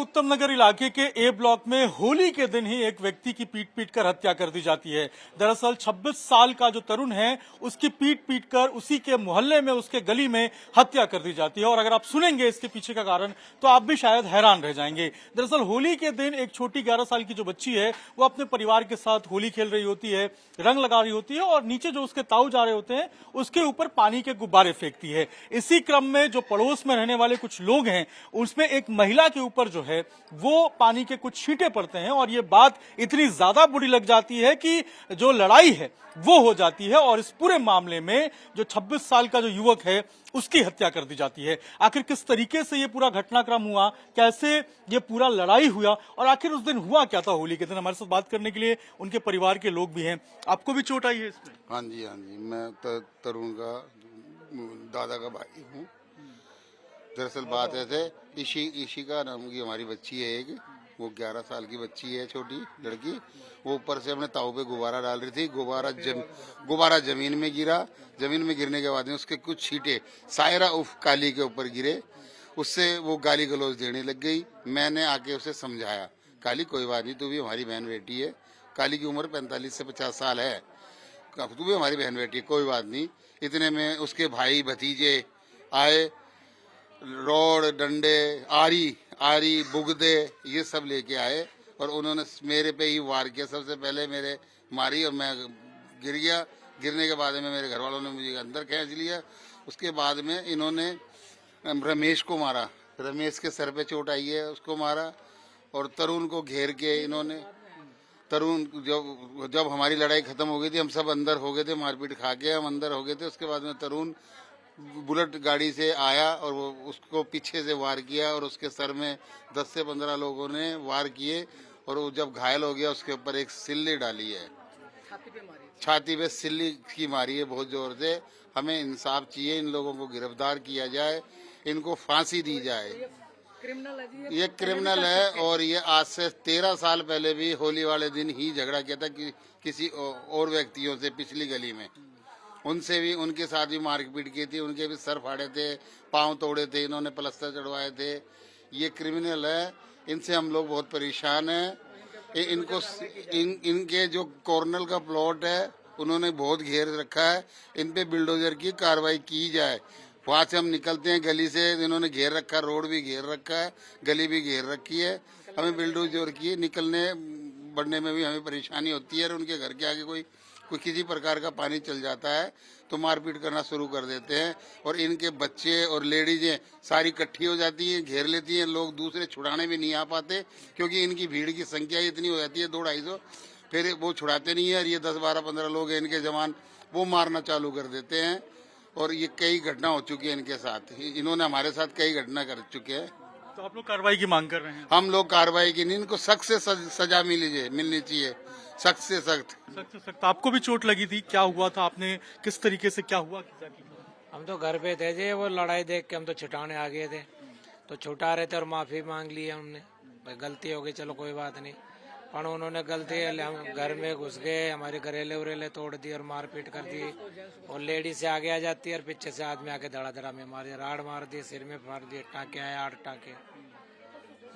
उत्तम नगर इलाके के ए ब्लॉक में होली के दिन ही एक व्यक्ति की पीट पीट कर हत्या कर दी जाती है। दरअसल 26 साल का जो तरुण है उसकी पीट पीट कर उसी के मोहल्ले में उसके गली में हत्या कर दी जाती है। और अगर आप सुनेंगे इसके पीछे का कारण तो आप भी शायद हैरान रह जाएंगे। दरअसल होली के दिन एक छोटी 11 साल की जो बच्ची है वो अपने परिवार के साथ होली खेल रही होती है, रंग लगा रही होती है और नीचे जो उसके ताऊ जा रहे होते हैं उसके ऊपर पानी के गुब्बारे फेंकती है। इसी क्रम में जो पड़ोस में रहने वाले कुछ लोग हैं उसमें एक महिला के ऊपर जो है वो पानी के कुछ छींटे पड़ते हैं और ये बात इतनी ज्यादा बुरी लग जाती है कि जो लड़ाई है वो हो जाती है और इस पूरे मामले में जो 26 साल का जो युवक है उसकी हत्या कर दी जाती है। आखिर किस तरीके से ये पूरा घटनाक्रम हुआ, कैसे ये पूरा लड़ाई हुआ और आखिर उस दिन हुआ क्या था होली के दिन, हमारे साथ बात करने के लिए उनके परिवार के लोग भी हैं। आपको भी चोट आई है इसमें? हाँ जी, मैं तरुण का दादा का भाई हूँ। दरअसल बात ऐसे ईशी का नाम की हमारी बच्ची है एक, वो 11 साल की बच्ची है, छोटी लड़की। वो ऊपर से अपने ताऊ पे गुब्बारा डाल रही थी। गुब्बारा जमीन में गिरा। जमीन में गिरने के बाद में उसके कुछ छींटे सायरा उफ काली के ऊपर गिरे। उससे वो गाली गलौज देने लग गई। मैंने आके उसे समझाया, काली कोई बात नहीं, तू भी हमारी बहन बेटी है। काली की उम्र 45 से 50 साल है। तू भी हमारी बहन बेटी है, कोई बात नहीं। इतने में उसके भाई भतीजे आए, रॉड, डंडे, आरी बुगदे ये सब लेके आए और उन्होंने मेरे पे ही वार किया। सबसे पहले मेरे मारी और मैं गिर गया। गिरने के बाद में मेरे घर वालों ने मुझे अंदर खींच लिया। उसके बाद में इन्होंने रमेश को मारा। रमेश के सर पे चोट आई है, उसको मारा। और तरुण को घेर के इन्होंने, तरुण जब हमारी लड़ाई खत्म हो गई थी, हम सब अंदर हो गए थे, मारपीट खा के हम अंदर हो गए थे। उसके बाद में तरुण बुलेट गाड़ी से आया और वो उसको पीछे से वार किया और उसके सर में 10 से 15 लोगों ने वार किए और वो जब घायल हो गया उसके ऊपर एक सिल्ली डाली है, छाती पे सिल्ली की मारी है बहुत जोर से। हमें इंसाफ चाहिए, इन लोगों को गिरफ्तार किया जाए, इनको फांसी दी जाए। ये क्रिमिनल है और ये आज से 13 साल पहले भी होली वाले दिन ही झगड़ा किया था कि किसी और व्यक्तियों से पिछली गली में, उनसे भी, उनके साथ भी मारपीट की थी। उनके भी सर फाड़े थे, पांव तोड़े थे, इन्होंने प्लास्टर चढ़वाए थे। ये क्रिमिनल है, इनसे हम लोग बहुत परेशान हैं। इनको इनके जो कॉर्नल का प्लॉट है उन्होंने बहुत घेर रखा है। इन पे बिल्डोजर की कार्रवाई की जाए। वहाँ से हम निकलते हैं गली से, इन्होंने घेर रखा, रोड भी घेर रखा है, गली भी घेर रखी है। हमें बिल्डोजर की निकलने बढ़ने में भी हमें परेशानी होती है। और उनके घर के आगे कोई किसी प्रकार का पानी चल जाता है तो मारपीट करना शुरू कर देते हैं। और इनके बच्चे और लेडीजें सारी इकट्ठी हो जाती हैं, घेर लेती हैं। लोग दूसरे छुड़ाने भी नहीं आ पाते क्योंकि इनकी भीड़ की संख्या इतनी हो जाती है, 200-250। फिर वो छुड़ाते नहीं है और ये 10, 12, 15 लोग हैं इनके जवान, वो मारना चालू कर देते हैं। और ये कई घटना हो चुकी है इनके साथ, इन्होंने हमारे साथ कई घटना कर चुके हैं। तो आप लोग कार्रवाई की मांग कर रहे हैं? हम लोग कार्रवाई की नहीं, इनको सख्त से सजा मिलनी चाहिए, सख्त से सख्त। आपको भी चोट लगी थी, क्या हुआ था, आपने किस तरीके से, क्या हुआ? हम तो घर पे थे जी, वो लड़ाई देख के हम तो छुटाने आ गए थे, तो छुटा रहे थे और माफी मांग ली हमने, भाई गलती हो गई, चलो कोई बात नहीं। पर उन्होंने गलती, हम घर में घुस गए, हमारे घरेले उरेले तोड़ दी और मारपीट कर दी। और लेडी से आगे आ जाती है और पीछे से आदमी आके धड़ा में मार दिया, राड़ मार दी, सिर में मार दिए, टाँके आए 8 टाँके,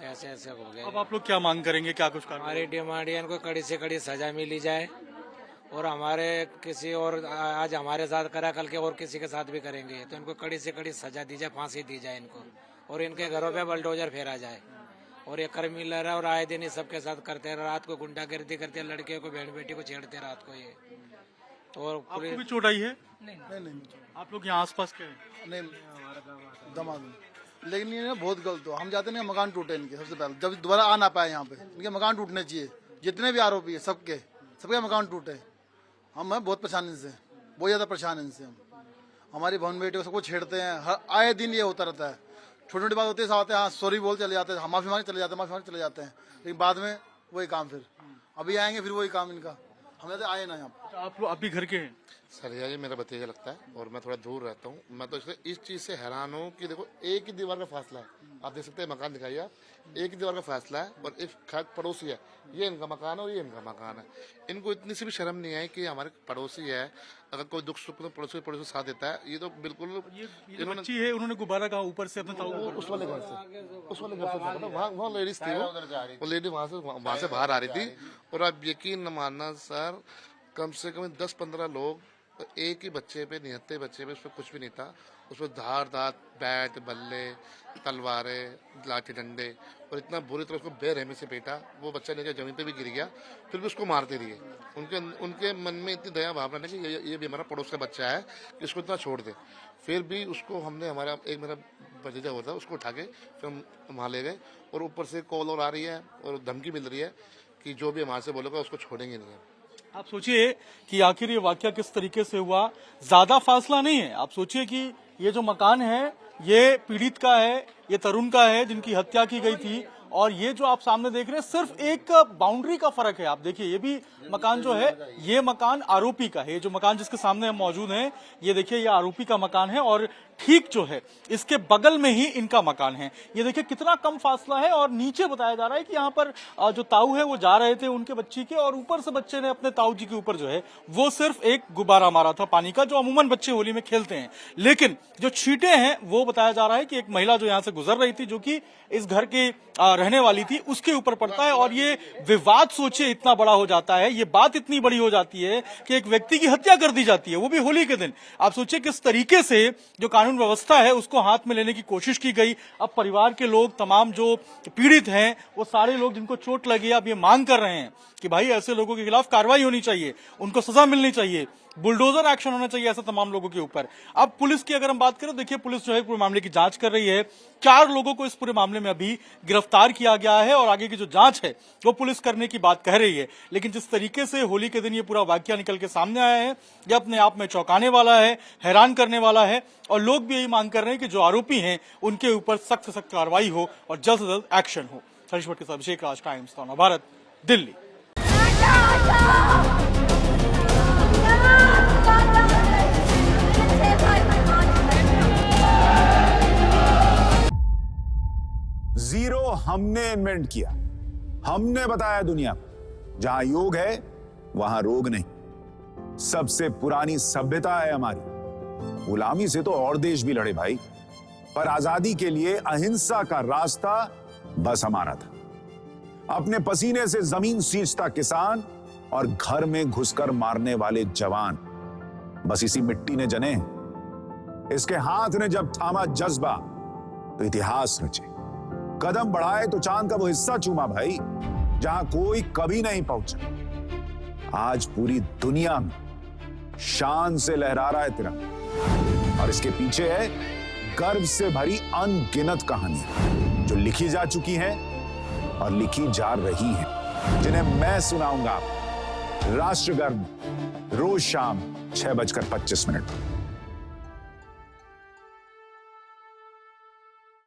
ऐसे ऐसे हो गए। अब आप लोग क्या मांग करेंगे, क्या कुछ हमारी डिमांड है इनको कड़ी से कड़ी सजा मिली जाए और हमारे किसी और, आज हमारे साथ करा, कल के और किसी के साथ भी करेंगे, तो इनको कड़ी से कड़ी सजा दी जाए, फांसी दी जाए इनको, और इनके घरों पे बुलडोजर फेरा जाए। और ये क्रिमिनल है और आए दिन ही सबके साथ करते हैं, रात को गुंडागर्दी करते हैं, लड़के को, बहन बेटी को छेड़ते हैं रात को ये। तो आपको भी चोट आई है? नहीं। आप लोग यहाँ आसपास के हैं? नहीं, दमाद। लेकिन ये बहुत गलत हो, हम जाते नहीं, मकान टूटे इनके। सबसे पहले जब दोबारा आ ना पाए यहाँ पे, इनके मकान टूटने चाहिए। जितने भी आरोपी है सबके मकान टूटे। हम हैं बहुत परेशान इनसे, बहुत ज्यादा परेशान इनसे। हम हमारी बहन बेटी को सबको छेड़ते हैं, हर आए दिन ये होता रहता है। छोटी छोटी बात होती है, आते हैं, हाँ सॉरी बोल चले जाते हैं, माफी मांग चले जाते हैं, लेकिन बाद में वही काम, फिर अभी आएंगे फिर वही काम इनका। हम कहते आए ना यहाँ। आप लोग अभी घर के हैं? सर ये मेरा भतीजा लगता है और मैं थोड़ा दूर रहता हूँ। मैं तो इस चीज़ से हैरान हूँ कि देखो एक ही दीवार का फासला है, आप देख सकते हैं, मकान दिखाइए आप, एक ही दीवार का फासला है और एक खाद पड़ोसी है, ये इनका मकान है और ये इनका मकान है। इनको इतनी सी भी शर्म नहीं है कि हमारे पड़ोसी है, अगर कोई दुख सुख में पड़ोसी साथ देता है। ये तो बिल्कुल ये बच्ची है, उन्होंने गुब्बारा कहा ऊपर से अपने ताऊ उस वाले घर से वहाँ लेडीज थी, वो लेडी वहाँ से बाहर आ रही थी। और आप यकीन न मानना सर, कम से कम 10-15 लोग एक ही बच्चे पे, निहत्ते बच्चे पे, उसमें कुछ भी नहीं था, उसमें धार बैट, बल्ले, तलवारें, लाठी डंडे, और इतना बुरी तरह उसको बेरहमी से पीटा। वो बच्चा नीचे जमीन पे भी गिर गया, फिर भी उसको मारते रहिए। उनके मन में इतनी दया भावना नहीं कि ये भी हमारा पड़ोस का बच्चा है, इसको इतना छोड़ दे। फिर भी उसको हमने, हमारा एक मेरा भतीजा होता है, उसको उठा के फिर हम वहाँ ले गए। और ऊपर से कॉल और आ रही है और धमकी मिल रही है कि जो भी हमारे से बोलेगा उसको छोड़ेंगे नहीं है। आप सोचिए कि आखिर ये वाकया किस तरीके से हुआ। ज्यादा फासला नहीं है। आप सोचिए कि ये जो मकान है ये पीड़ित का है, ये तरुण का है जिनकी हत्या की गई थी, और ये जो आप सामने देख रहे हैं सिर्फ एक बाउंड्री का फर्क है। आप देखिए ये भी मकान जो है, ये मकान आरोपी का है। ये जो मकान जिसके सामने हम मौजूद हैं, ये देखिए ये आरोपी का मकान है और ठीक जो है इसके बगल में ही इनका मकान है। ये देखिए कितना कम फासला है। और नीचे बताया जा रहा है कि यहाँ पर जो ताऊ है वो जा रहे थे उनके बच्ची के, और ऊपर से बच्चे ने अपने ताऊ जी के ऊपर जो है वो सिर्फ एक गुब्बारा मारा था पानी का, जो अमूमन बच्चे होली में खेलते हैं। लेकिन जो छींटे हैं वो बताया जा रहा है कि एक महिला जो यहाँ से गुजर रही थी, जो कि इस घर की रहने वाली थी, उसके ऊपर पड़ता है। और ये विवाद सोचिए इतना बड़ा हो जाता है, ये बात इतनी बड़ी हो जाती है कि एक व्यक्ति की हत्या कर दी जाती है, वो भी होली के दिन। आप सोचिए किस तरीके से जो कानून व्यवस्था है उसको हाथ में लेने की कोशिश की गई। अब परिवार के लोग, तमाम जो पीड़ित हैं, वो सारे लोग जिनको चोट लगी, अब ये मांग कर रहे हैं कि भाई ऐसे लोगों के खिलाफ कार्रवाई होनी चाहिए, उनको सजा मिलनी चाहिए, बुलडोजर एक्शन होना चाहिए ऐसे तमाम लोगों के ऊपर। अब पुलिस की अगर हम बात करें, देखिए पुलिस जो है पूरे मामले की जांच कर रही है। 4 लोगों को इस पूरे मामले में अभी गिरफ्तार किया गया है और आगे की जो जांच है वो पुलिस करने की बात कह रही है। लेकिन जिस तरीके से होली के दिन ये पूरा वाकया निकल के सामने आया है, ये अपने आप में चौंकाने वाला है, हैरान करने वाला है। और लोग भी यही मांग कर रहे हैं कि जो आरोपी हैं उनके ऊपर सख्त से सख्त कार्रवाई हो और जल्द से जल्द एक्शन हो। हरीश भट्ट के साथ अभिषेक राज, टाइम्स नव भारत, दिल्ली। जीरो हमने इन्वेंट किया, हमने बताया दुनिया को, जहां योग है वहां रोग नहीं। सबसे पुरानी सभ्यता है हमारी। गुलामी से तो और देश भी लड़े भाई, पर आजादी के लिए अहिंसा का रास्ता बस हमारा था। अपने पसीने से जमीन सींचता किसान और घर में घुसकर मारने वाले जवान, बस इसी मिट्टी ने जने। इसके हाथ ने जब थामा जज्बा तो इतिहास रचे। कदम बढ़ाए तो चांद का वो हिस्सा चूमा भाई, जहां कोई कभी नहीं पहुंचा। आज पूरी दुनिया में शान से लहरा रहा है तिरंगा, और इसके पीछे है गर्व से भरी अनगिनत कहानियां जो लिखी जा चुकी हैं और लिखी जा रही हैं, जिन्हें मैं सुनाऊंगा राष्ट्रगर्व रोज शाम 6:25 पर।